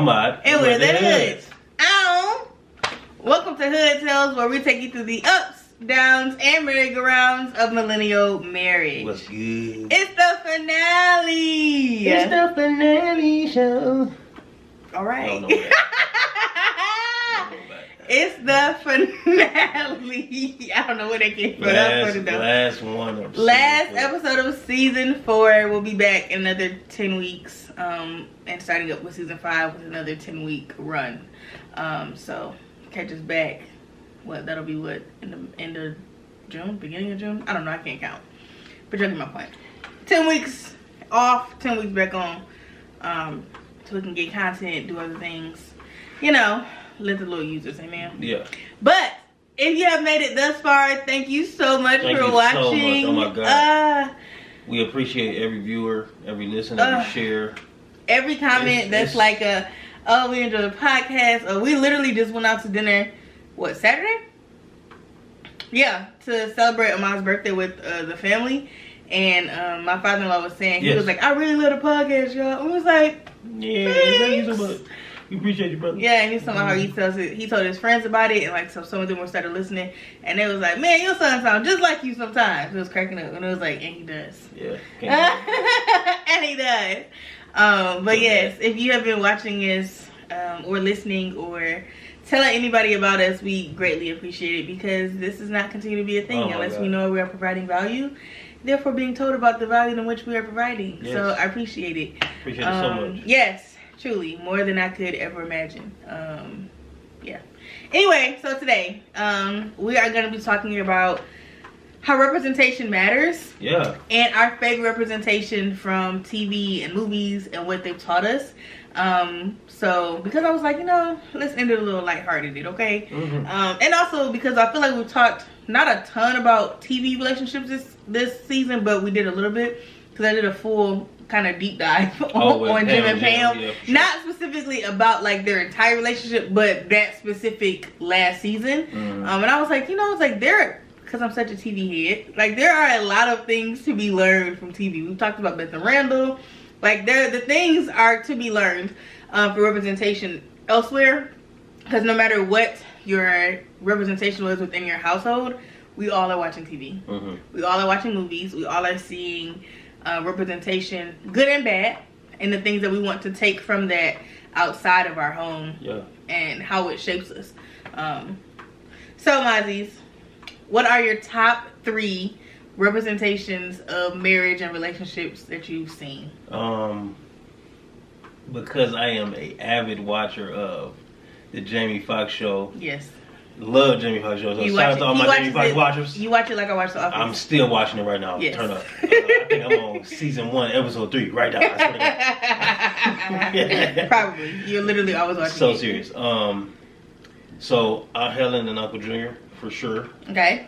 Ahmaad. And we're the Hoods. Welcome to Hood Tales, where we take you through the ups, downs, and merry-go-rounds of millennial marriage. What's good? It's the finale. It's the finale show. All right. I don't know that. It's the finale. I don't know where they came from. Last one of Last episode of season 4. We'll be back in another 10 weeks. And starting up with season 5 with another 10-week run. So catch us back. That'll be what, in the end of June, beginning of June? I don't know, I can't count. But you get my point. 10 weeks off, 10 weeks back on. So we can get content, do other things. You know, let the little users, amen. Yeah. But if you have made it thus far, thank you so much for watching. So much. Oh my God. We appreciate every viewer, every listener, every share. Every comment that's like oh, we enjoy the podcast. Or we literally just went out to dinner, what, Saturday? Yeah, to celebrate Ahmaad's birthday with the family. And my father-in-law was saying, he was like, I really love the podcast, y'all. And we was like, yeah, thank you so much. We appreciate you, brother. Yeah, and he was talking about how he told his friends about it, and like so some of them were started listening, and they was like, man, your son sounds just like you sometimes. It was cracking up, and it was like, and he does. Yeah. And he does. But yes, if you have been watching us or listening or telling anybody about us, we greatly appreciate it, because this does not continue to be a thing unless we know we are providing value. Therefore, being told about the value in which we are providing. Yes. So I appreciate it. Appreciate it so much. Yes. Truly, more than I could ever imagine. Yeah. Anyway, so today, we are going to be talking about how representation matters. Yeah. And our favorite representation from TV and movies and what they've taught us. So, because I was like, you know, let's end it a little lighthearted, okay? Mm-hmm. And also because I feel like we've talked not a ton about TV relationships this season, but we did a little bit. Because I did a full kind of deep dive on Jim and Pam. Yeah, sure. Not specifically about like their entire relationship, but that specific last season. Mm-hmm. And I was like, you know, it's like because I'm such a TV head, like there are a lot of things to be learned from TV. We've talked about Beth and Randall. Like the things are to be learned for representation elsewhere. Because no matter what your representation was within your household, we all are watching TV. Mm-hmm. We all are watching movies. We all are seeing representation, good and bad, and the things that we want to take from that outside of our home. Yeah. And how it shapes us. So Mozzies, what are your top 3 representations of marriage and relationships that you've seen? Because I am an avid watcher of the Jamie Foxx show. Yes. Love Jamie Foxx shows. So shout out to all my Jamie Foxx watchers. You watch it like I watch The Office. I'm still watching it right now. Yes. Turn up. I think I'm on season 1, episode 3 right now. I swear to God. Probably. You're literally always watching so serious. So Aunt Helen and Uncle Junior for sure. Okay.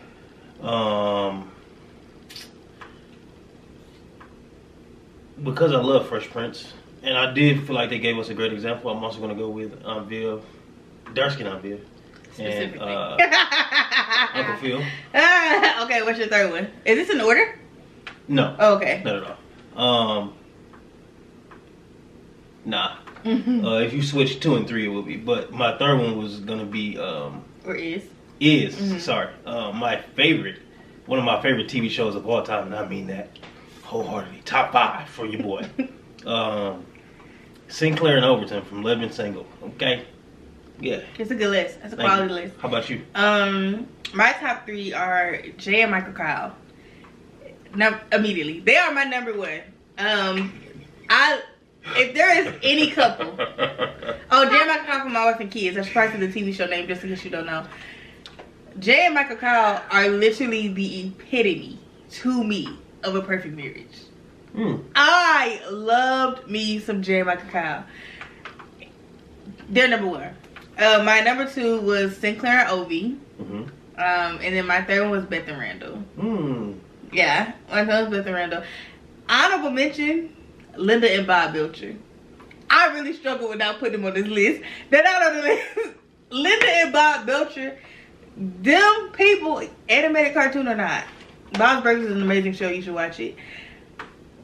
Because I love Fresh Prince, and I did feel like they gave us a great example, I'm also going to go with Aunt Viv, dark-skinned Aunt Viv. And Uncle Phil. Okay, what's your third one? Is this in order? No. Oh, okay. Not at all. Nah. Mm-hmm. If you switch 2 and 3, it will be. But my third one was gonna be or is. Mm-hmm. Sorry. My favorite, one of my favorite TV shows of all time, and I mean that wholeheartedly. Top 5 for your boy. Sinclair and Overton from Living Single. Okay. Yeah. It's a good list. It's a quality list. How about you? My top 3 are Jay and Michael Kyle. Now, immediately. They are my number 1. If there is any couple. Oh, Jay and Michael Kyle from My Wife and Kids. That's part of the TV show name, just in case you don't know. Jay and Michael Kyle are literally the epitome to me of a perfect marriage. I loved me some Jay and Michael Kyle. They're number 1. My number 2 was Sinclair and Ovi. Mm-hmm. And then my third one was Beth and Randall. Yeah, my third was Beth and Randall. Honorable mention, Linda and Bob Belcher. I really struggle with not putting them on this list. They're not on the list. Linda and Bob Belcher, them people, animated cartoon or not, Bob's Burgers is an amazing show. You should watch it.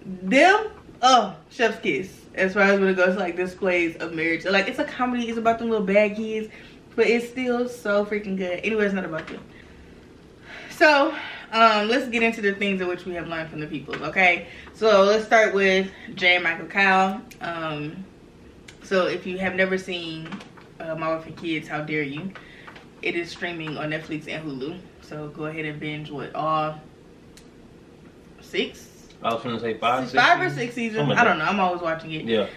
Them Oh, chef's kiss. As far as when it goes to like displays of marriage. Like, it's a comedy. It's about them little bad kids. But it's still so freaking good. Anyway, it's not about them. So, let's get into the things in which we have learned from the people, okay? So, let's start with Jay and Michael Kyle. So, if you have never seen My Wife and Kids, how dare you? It is streaming on Netflix and Hulu. So, go ahead and binge with all 6? I was gonna say 5, 6 5 or 6 seasons. I don't know. I'm always watching it. Yeah.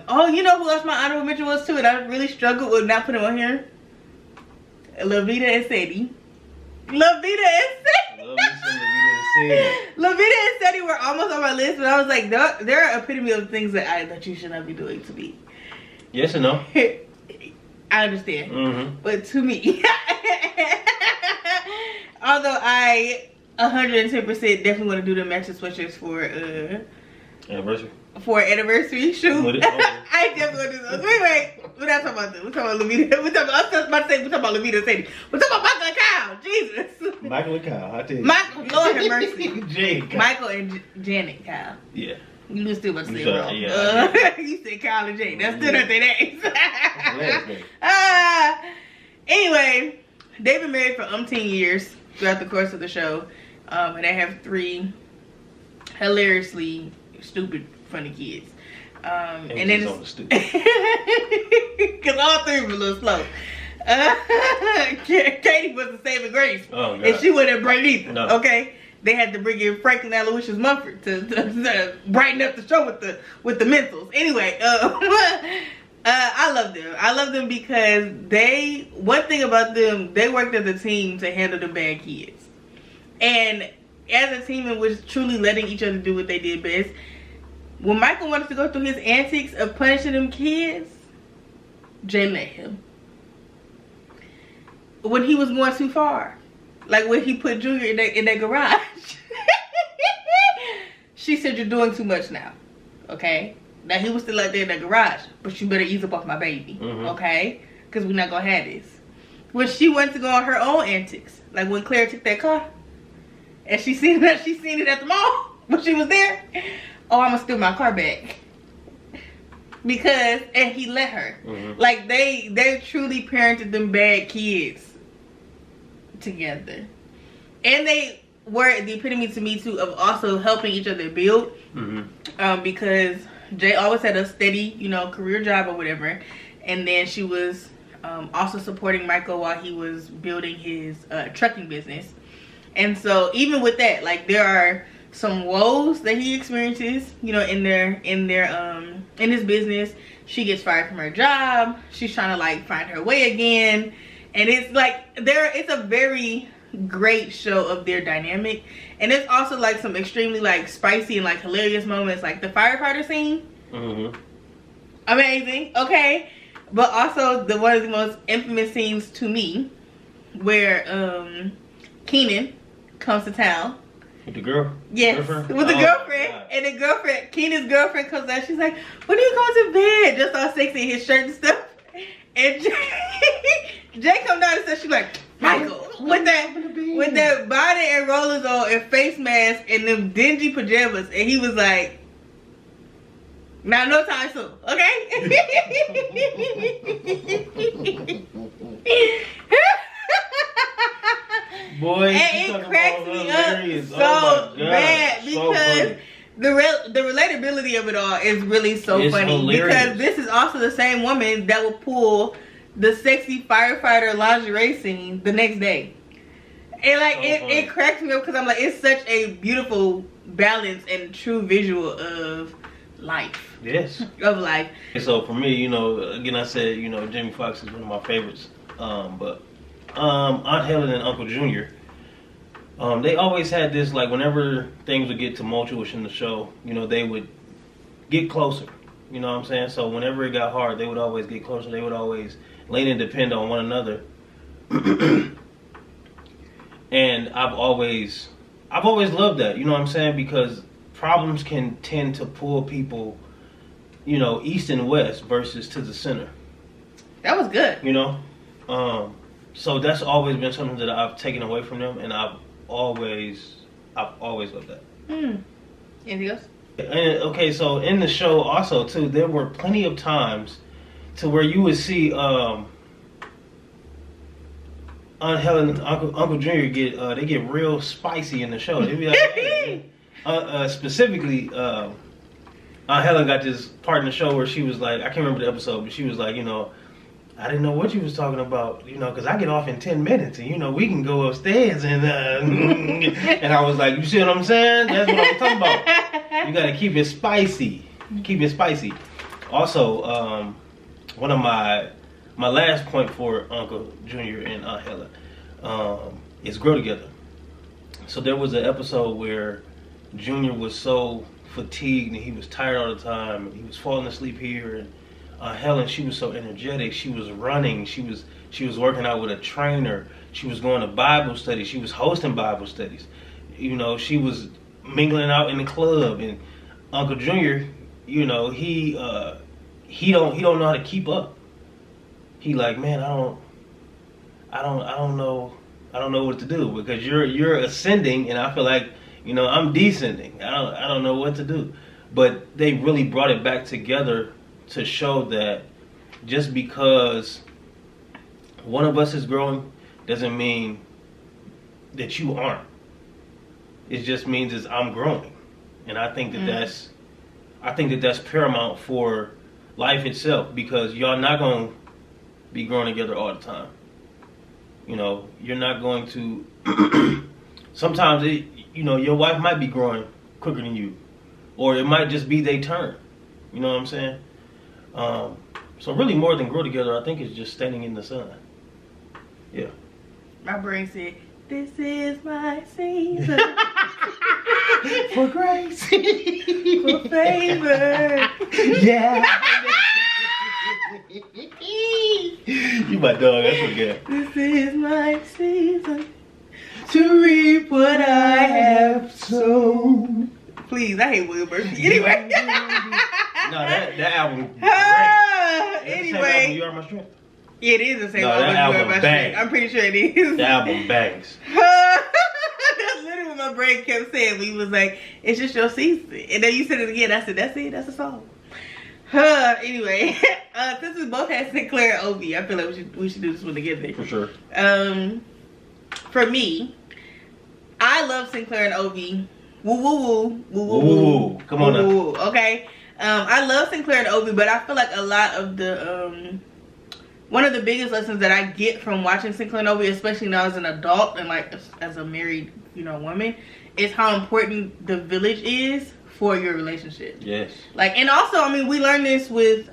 Oh, you know who else my honorable mention was too, and I really struggled with not putting on here? La Vida and Sadie. La Vida and Sadie. La Vida and Sadie were almost on my list, but I was like, there are epitome of things that you should not be doing to me. Yes and no. I understand, but to me, although I 110% definitely want to do the matching sweatshirts for anniversary. For an anniversary shoot. I definitely want to do those. Wait, we're not talking about this. We're talking about Levita. We're talking about Levita and Sadie. We're talking about Michael and Kyle. Jesus. Michael and Kyle, I tell you. Michael, Lord have mercy. Jane, Michael and Janet Kyle. Yeah. You still about to say it wrong. Yeah, you said Kyle and Jane. That's still not their names. Last name. Anyway, they've been married for umpteen years throughout the course of the show. And they have 3 hilariously stupid, funny kids. And then it's stupid. Because all 3 were a little slow. Katie was the saving grace. Oh, God. And she wouldn't break either. No. Okay? They had to bring in Franklin Aloysius Mumford to brighten up the show with the mentals. Anyway, I love them. I love them because one thing about them, they worked as a team to handle the bad kids. And as a team in which truly letting each other do what they did best, when Michael wanted to go through his antics of punishing them kids, Jay let him. When he was going too far, like when he put Junior in that garage, she said, "You're doing too much now." Okay, now he was still out there in that garage, but you better ease up off my baby, okay? Because we're not gonna have this. When she went to go on her own antics, like when Claire took that car, and she seen it at the mall when she was there. Oh, I'm gonna steal my car back. And he let her. Like they truly parented them bad kids together. And they were the epitome to me too of also helping each other build. Because Jay always had a steady, career job or whatever. And then she was also supporting Michael while he was building his trucking business. And so even with that, like there are some woes that he experiences, in his business. She gets fired from her job. She's trying to like find her way again. And it's like it's a very great show of their dynamic. And it's also like some extremely like spicy and like hilarious moments, like the firefighter scene. Amazing, okay. But also one of the most infamous scenes to me where Kenan comes to town. With the girl? Yes, girlfriend? With the girlfriend. And the girlfriend, Kenan's girlfriend comes out. She's like, "When are you going to bed?" Just all sexy in his shirt and stuff. And Jay comes down and says, she's like, "Michael, with that body and rollers on and face mask and them dingy pajamas." And he was like, "Now, no time soon, okay?" Boy, and it cracks me up so bad because the relatability of it all is really so funny. Hilarious. Because this is also the same woman that will pull the sexy firefighter lingerie scene the next day. And like it cracks me up because I'm like, it's such a beautiful balance and true visual of life. Yes. Of life. And so for me, again I said, Jamie Foxx is one of my favorites. But Aunt Helen and Uncle Junior, they always had this, like whenever things would get tumultuous in the show, they would get closer. You know what I'm saying? So whenever it got hard, they would always get closer. They would always lean and depend on one another. And I've always loved that, you know what I'm saying? Because problems can tend to pull people, east and west versus to the center. That was good. So that's always been something that I've taken away from them, and I've always loved that. Anything else? And, okay, so in the show also too, there were plenty of times to where you would see Aunt Helen and Uncle Junior get real spicy in the show. They'd be like, hey. Specifically, Aunt Helen got this part in the show where she was like, I can't remember the episode, but she was like, I didn't know what you was talking about, because I get off in 10 minutes and, we can go upstairs and and I was like, you see what I'm saying? That's what I'm talking about. You got to keep it spicy. Keep it spicy. Also, one of my last point for Uncle Junior and Aunt Helen is grow together. So there was an episode where Junior was so fatigued and he was tired all the time and he was falling asleep here, and Helen, she was so energetic. She was running. She was working out with a trainer. She was going to Bible studies. She was hosting Bible studies. She was mingling out in the club. And Uncle Junior, he don't know how to keep up. He like, man, I don't know what to do, because you're ascending and I feel like, I'm descending. I don't know what to do. But they really brought it back together to show that just because one of us is growing doesn't mean that you aren't. It just means that I'm growing. And I think that that's paramount for life itself, because y'all not going to be growing together all the time. You're not going to sometimes your wife might be growing quicker than you, or it might just be their turn. You know what I'm saying? So really, more than grow together, I think it's just standing in the sun. Yeah. My brain said, "This is my season for grace, for favor." Yeah. You my dog. That's what good. This is my season to reap what I have sown. Please, I hate Will Murphy. Anyway. No, that album. Anyway. You Are My Strength. Yeah, it is the same album. That album bangs. I'm pretty sure it is. The album bangs. That's literally what my brain kept saying. We was like, it's just your season. And then you said it again. I said, that's it. That's a song. Anyway, since we both had Sinclair and Obi, I feel like we should do this one together. For sure. For me, I love Sinclair and Obi. Woo woo woo woo woo woo. Come on now. Woo. Okay. I love Sinclair and Obi, but I feel like a lot of the one of the biggest lessons that I get from watching Sinclair and Obi, especially now as an adult and like as a married woman, is how important the village is for your relationship. Yes. Like, and also, I mean, we learned this with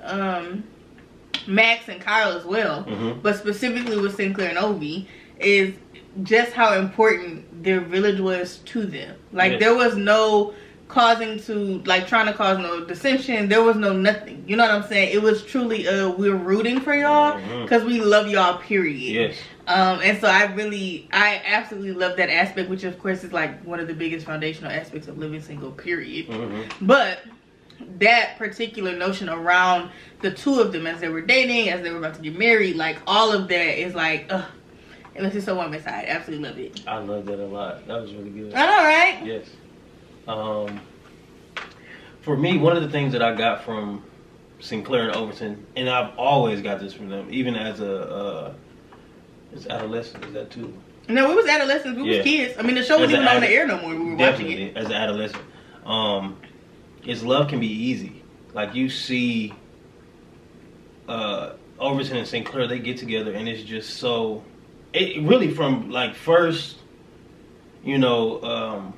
Max and Kyle as well, but specifically with Sinclair and Obi, is just how important their village was to them. Like, there was no trying to cause no dissension. There was no nothing. You know what I'm saying? It was truly we're rooting for y'all because we love y'all, period. Yes. And so I absolutely love that aspect, which of course is like one of the biggest foundational aspects of living single, period. But that particular notion around the two of them as they were dating, as they were about to get married, like all of that is like, it makes it so warm inside. I absolutely love it. I love that a lot. That was really good. I know, right? Yes. For me, one of the things that I got from Sinclair and Overton, and I've always got this from them, even as as adolescent, is that too? No, we was adolescents. We was kids. I mean, the show wasn't even on the air no more. We were watching it. As an adolescent. Is love can be easy. Like, you see Overton and Sinclair, they get together, and it's just so... It really, from like first, when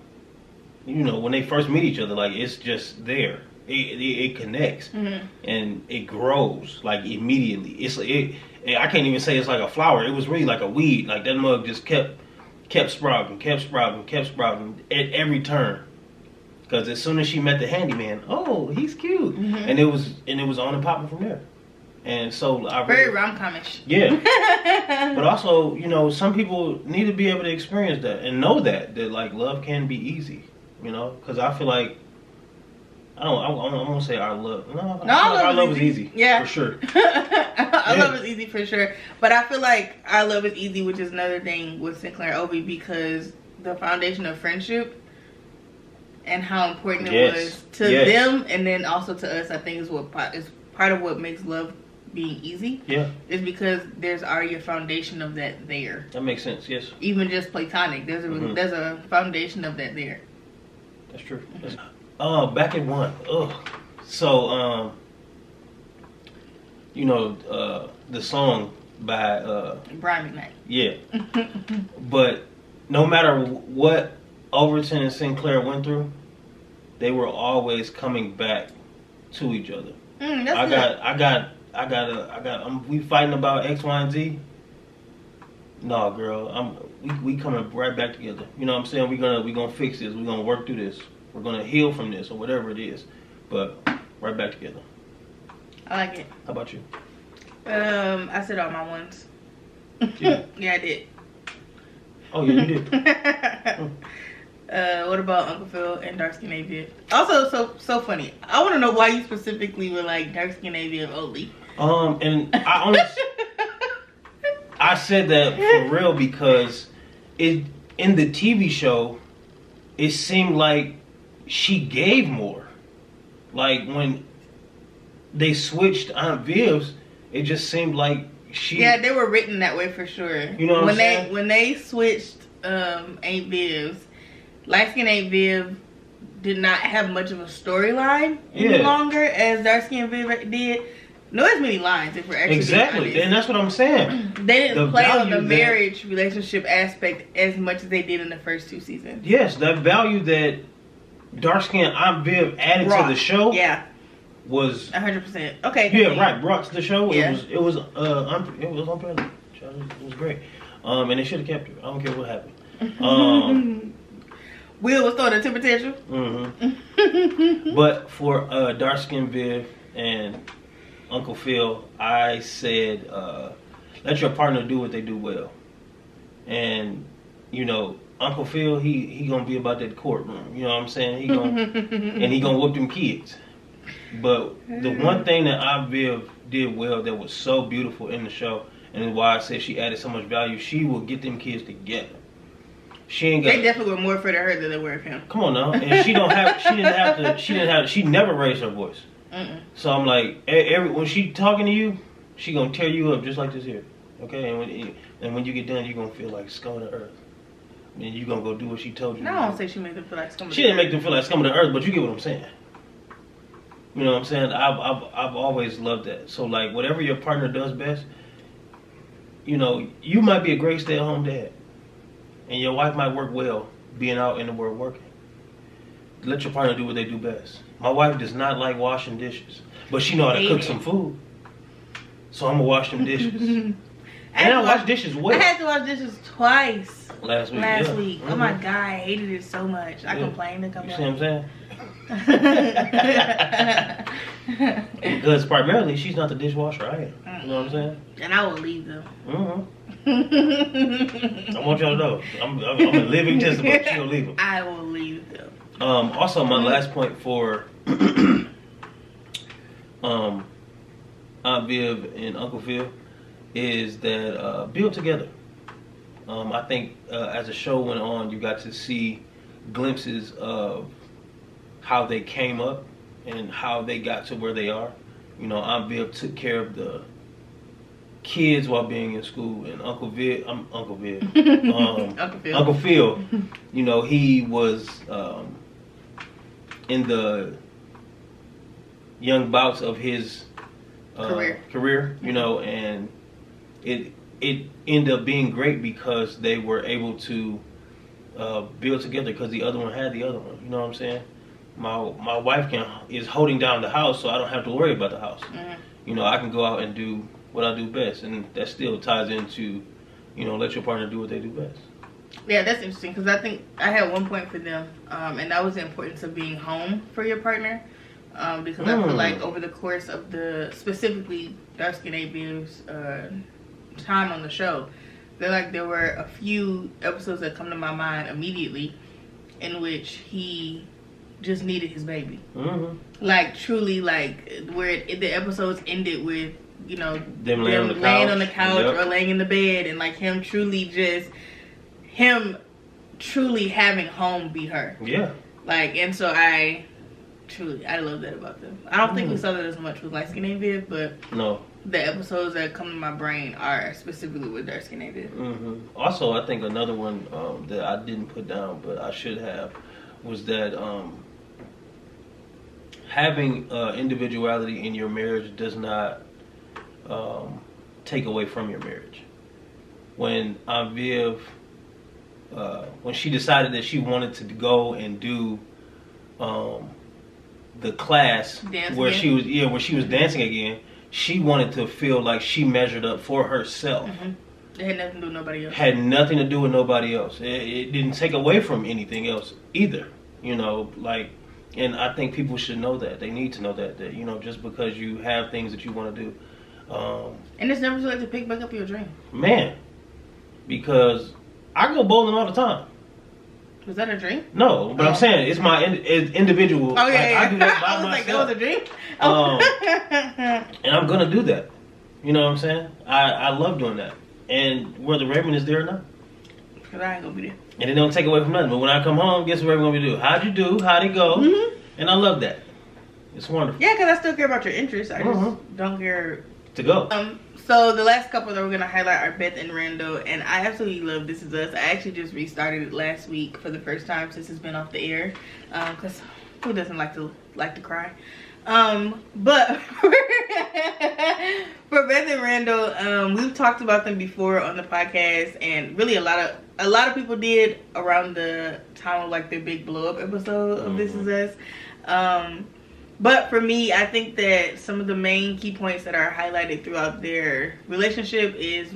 they first meet each other, like, it's just there. It connects and it grows like immediately. I can't even say it's like a flower. It was really like a weed. Like, that mug just kept sprouting at every turn. Because as soon as she met the handyman, oh, he's cute, and it was on and popping from there. And so very rom-comish. Yeah. But also, some people need to be able to experience that and know that like love can be easy. Because I feel like I won't say our love. No, our love is easy. Yeah, for sure. Our love is easy for sure. But I feel like our love is easy, which is another thing with Sinclair and Obi, because the foundation of friendship and how important it was to them, and then also to us. I think is part of what makes love being easy. Yeah, is because there's already a foundation of that there. That makes sense. Yes. Even just platonic, there's a foundation of that there. That's true. Back at one. So the song by Brian McKnight. Yeah. But no matter what Overton and Sinclair went through, they were always coming back to each other. We fighting about X, Y, and Z. No, girl, we coming right back together. You know what I'm saying? We gonna fix this. We're gonna work through this. We're gonna heal from this or whatever it is. But right back together. I like it. How about you? I said all my ones. Yeah, yeah, I did. Oh yeah, you did. What about Uncle Phil and Dark Skin Aviv? Also, so funny. I want to know why you specifically were like Dark Skin Aviv only. And I said that for real because in the TV show, it seemed like she gave more. Like when they switched Aunt Viv's, it just seemed like she. Yeah, they were written that way for sure. You know what I'm saying? When they switched Aunt Viv's, Light Skin Aunt Viv did not have much of a storyline any longer as Dark Skin Viv did. No as many lines if we're actually exactly, and that's what I'm saying. They didn't play on the marriage relationship aspect as much as they did in the first 2 seasons. Yes, that value that Dark Skin Aunt Viv added to the show. Yeah. Was 100%. Okay. Yeah, right. Brought to the show. Yeah. It was unprecedented. It was great. And they should have kept her. I don't care what happened. Will was throwing a temper tantrum. Mm-hmm. But for Dark Skin Viv and Uncle Phil, I said, let your partner do what they do well. And Uncle Phil, he gonna be about that courtroom. You know what I'm saying? He gonna whoop them kids. But the one thing that Aunt Viv did well that was so beautiful in the show, and why I said she added so much value, she will get them kids together. They definitely were more afraid of her than they were of him. Come on now, and she never raised her voice. Mm-mm. So I'm like, when she talking to you, she gonna tear you up just like this here, okay? And when you get done, you gonna feel like scum of the earth. And you gonna go do what she told you. No, I don't say she made them feel like scum of the earth. She didn't make them feel like scum of the earth, but you get what I'm saying. You know what I'm saying? I've always loved that. So like whatever your partner does best, you might be a great stay-at-home dad, and your wife might work well being out in the world working. Let your partner do what they do best. My wife does not like washing dishes, but she know how to cook some food. So I'm gonna wash them dishes. And I wash dishes well. I had to wash dishes twice last week. Mm-hmm. Oh my God, I hated it so much. I complained and come back. You see what I'm saying? Because primarily she's not the dishwasher, I am. You know what I'm saying? And I will leave them. I want y'all to know I'm a living testament. She'll leave them. I will leave them. Also, my last point for Aunt Viv and Uncle Phil is that build together. I think as the show went on, you got to see glimpses of how they came up and how they got to where they are. Aunt Viv took care of the kids while being in school, and Uncle Phil, he was in the young bouts of his career, and it ended up being great because they were able to build together because the other one had the other one. You know what I'm saying? My wife is holding down the house, so I don't have to worry about the house. Mm-hmm. I can go out and do what I do best, and that still ties into, let your partner do what they do best. Yeah, that's interesting because I think I had one point for them, and that was the importance of being home for your partner. Because I feel like over the course of specifically Dark Skin Aviv's time on the show, there were a few episodes that come to my mind immediately in which he just needed his baby. Mm-hmm. Like truly, where the episodes ended with them laying on the couch or laying in the bed, and him truly having home be her. Yeah. Like, and so I love that about them. I don't think we saw that as much with light skin Viv, but no, the episodes that come to my brain are specifically with dark skin Viv. Also, I think another one that I didn't put down, but I should have, was that having individuality in your marriage does not take away from your marriage. When Viv, when she decided that she wanted to go and do the class where she was dancing again, she wanted to feel like she measured up for herself. It had nothing to do with nobody else. Had nothing to do with nobody else. It didn't take away from anything else either. You know, like, and I think people should know that. They need to know that you know, just because you have things that you want to do. And it's never too late to pick back up your dream. Man, because I go bowling all the time. Was that a dream? No, but I'm saying it's my individual. Oh yeah, I do that by I was myself. like, that was a dream. And I'm gonna do that. You know what I'm saying? I love doing that. And whether Raven is there or not, because I ain't gonna be there. and it don't take away from nothing. But when I come home, guess what Raven gonna do? How'd you do? How'd it go? And I love that. It's wonderful. Yeah, because I still care about your interests. I just don't care to go. So the last couple that we're gonna highlight are Beth and Randall, and I absolutely love This Is Us. I actually just restarted it last week for the first time since it's been off the air, because who doesn't like to cry? But for Beth and Randall, we've talked about them before on the podcast, and really a lot of people did around the time of like their big blow up episode of This Is Us. But for me, I think that some of the main key points that are highlighted throughout their relationship is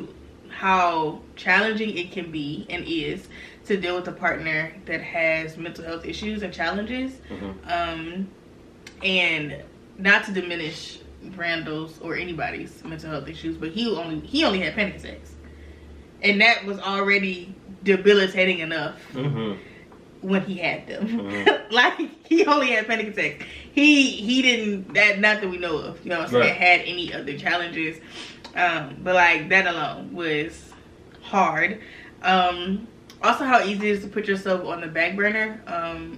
how challenging it can be and is to deal with a partner that has mental health issues and challenges. And not to diminish Randall's or anybody's mental health issues, but he only had panic attacks. And that was already debilitating enough. When he had them. Like, he only had panic attacks. He didn't, not that we know of, you know what I'm saying, had any other challenges. But like, that alone was hard. Also how easy it is to put yourself on the back burner.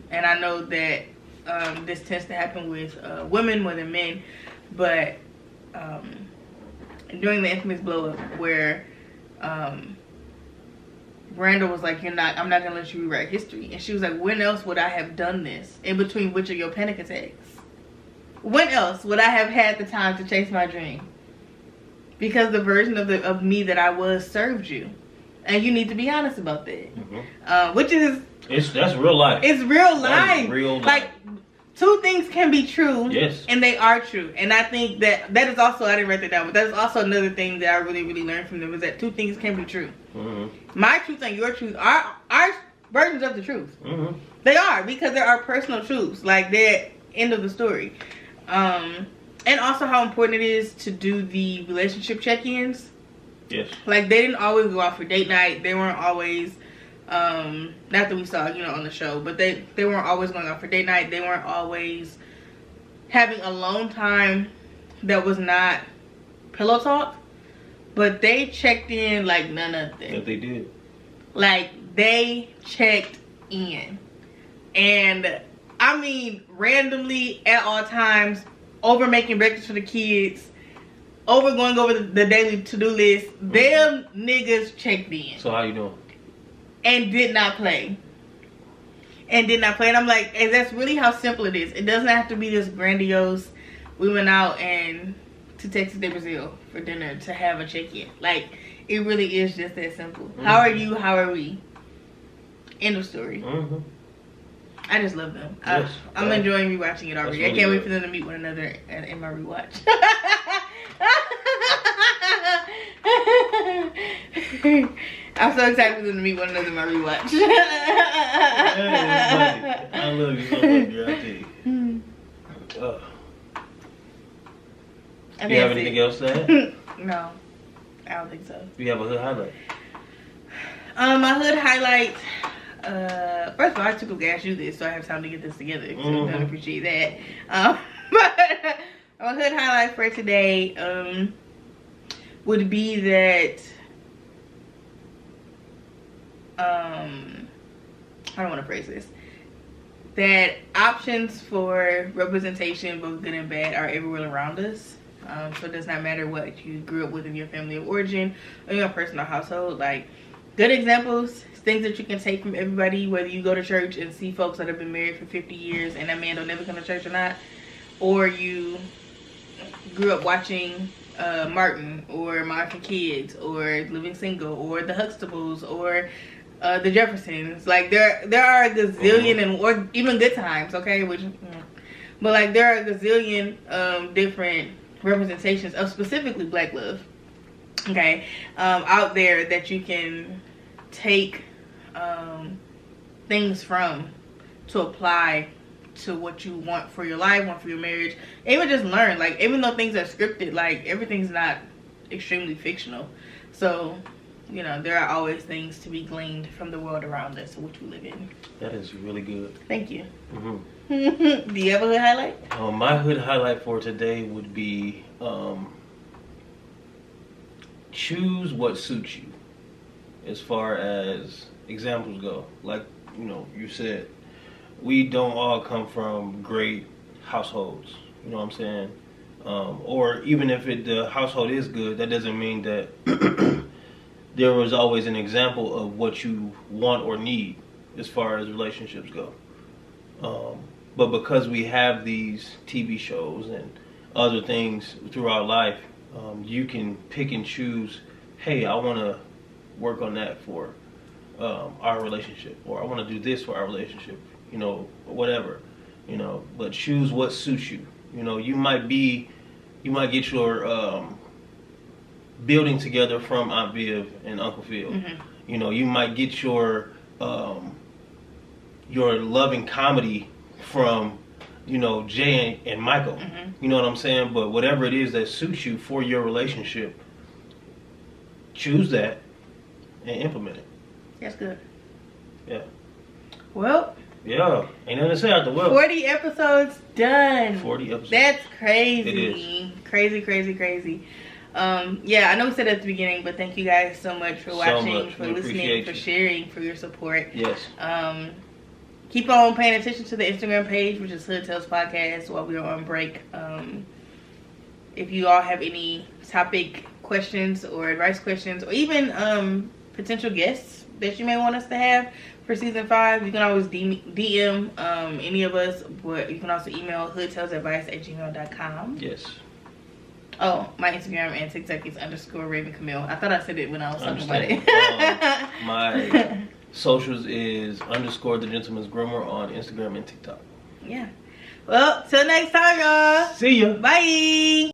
And I know that this tends to happen with women more than men. But during the infamous blow up where Randall was like, I'm not gonna let you rewrite history. And she was like, when else would I have done this? In between which of your panic attacks? When else would I have had the time to chase my dream? Because the version of me that I was served you. And you need to be honest about that. Which is... That's real life. It's real life. Real life. Like, two things can be true. Yes. And they are true. And I think that is also, I didn't write that down, but that is also another thing that I really, really learned from them, is that two things can be true. My truth and your truth are versions of the truth. They are, because there are personal truths. Like, they're end of the story. And also how important it is to do the relationship check-ins. Yes. Like, they didn't always go out for date night. They weren't always... not that we saw, on the show, but they weren't always going out for date night. They weren't always having alone time that was not pillow talk, but they checked in like none other. That they did. Like, they checked in. And I mean, randomly at all times, over making breakfast for the kids, over going over the daily to-do list, them niggas checked in. So how you doing? And did not play. And I'm like, and that's really how simple it is. It doesn't have to be this grandiose, we went out and to Texas de Brazil for dinner to have a check-in. Like, it really is just that simple. How are you? How are we? End of story. I just love them. Yes, I'm enjoying rewatching it already. Really I can't wait for them to meet one another in my rewatch. I'm so excited for them to meet one another in my rewatch. I love you so much, girl. I tell you. Do you have anything else to add? No, I don't think so. Do you have a hood highlight? My hood highlight. First of all, I took a gas you this, so I have time to get this together. So I don't appreciate that. But my hood highlight for today would be that I don't want to phrase this. that options for representation, both good and bad, are everywhere around us. So it does not matter what you grew up with in your family of origin or your personal household. Like, good examples, things that you can take from everybody, whether you go to church and see folks that have been married for 50 years and that man don't never come to church or not, or you grew up watching Martin or Martin Kids or Living Single or the Huxtables or the Jeffersons. Like, there are a gazillion and or even Good Times, okay, but like there are a gazillion different representations of specifically Black love, okay, out there that you can take things from to apply to what you want for your life, want for your marriage, even just learn. Like, even though things are scripted, like, everything's not extremely fictional. So, you know, there are always things to be gleaned from the world around us, which we live in. That is really good. Thank you. Mm-hmm. Do you have a hood highlight? My hood highlight for today would be choose what suits you, as far as examples go. Like, you know, you said, we don't all come from great households. You know what I'm saying? Or even if the household is good, that doesn't mean that there was always an example of what you want or need as far as relationships go. But because we have these TV shows and other things throughout life, you can pick and choose, hey, I want to work on that for our relationship, or I want to do this for our relationship, you know, whatever, you know, but choose what suits you. You know, you might get your building together from Aunt Viv and Uncle Phil. Mm-hmm. You know, you might get your loving comedy from, you know, Jay and Michael. Mm-hmm. You know what I'm saying? But whatever it is that suits you for your relationship, choose that and implement it. That's good. Yeah. Well. Yeah. Ain't nothing to say after well. 40 episodes done. 40 episodes. That's crazy. It is. Crazy. Yeah, I know we said at the beginning, but thank you guys so much for watching, for listening, for sharing, for your support. Yes. Keep on paying attention to the Instagram page, which is Hood Tales Podcast, while we are on break. If you all have any topic questions or advice questions, or even potential guests that you may want us to have for season 5, you can always DM any of us, but you can also email hoodtalesadvice@gmail.com. Yes. Oh, my Instagram and TikTok is _Raven Camille. I thought I said it when I was talking about it. My socials is _The Gentleman's Groomer on Instagram and TikTok. Yeah. Well, till next time, y'all. See ya. Bye.